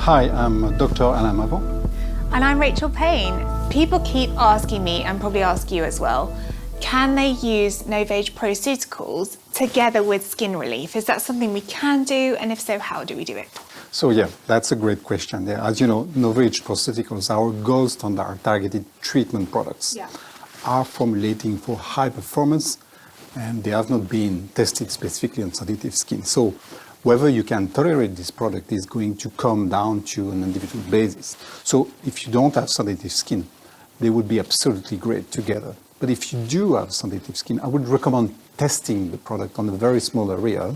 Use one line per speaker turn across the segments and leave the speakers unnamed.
Hi, I'm Dr. Alain Mavon.
And I'm Rachael Payne. People keep asking me, and probably ask you as well, can they use NovAge Proceuticals together with Skinrelief? Is that something we can do? And if so, how do we do it?
So yeah, that's a great question. Yeah, as you know, NovAge Proceuticals, our gold standard targeted treatment products, are formulating for high performance, and they have not been tested specifically on sensitive skin. So whether you can tolerate this product is going to come down to an individual basis. So if you don't have sensitive skin, they would be absolutely great together. But if you do have sensitive skin, I would recommend testing the product on a very small area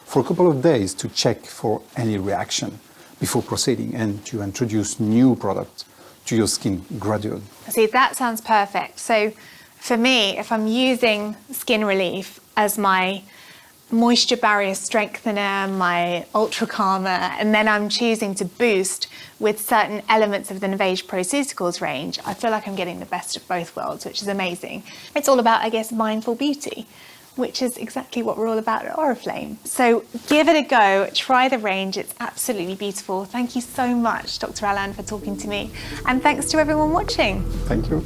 for a couple of days to check for any reaction before proceeding and to introduce new products to your skin gradually.
See, that sounds perfect. So for me, if I'm using Skinrelief as my moisture barrier strengthener, my ultra calmer, and then I'm choosing to boost with certain elements of the NovAge Proceuticals range, I feel like I'm getting the best of both worlds, which is amazing. It's all about, I guess, mindful beauty, which is exactly what we're all about at Oriflame. So give it a go, try the range, it's absolutely beautiful. Thank you so much, Dr. Alain, for talking to me. And thanks to everyone watching.
Thank you.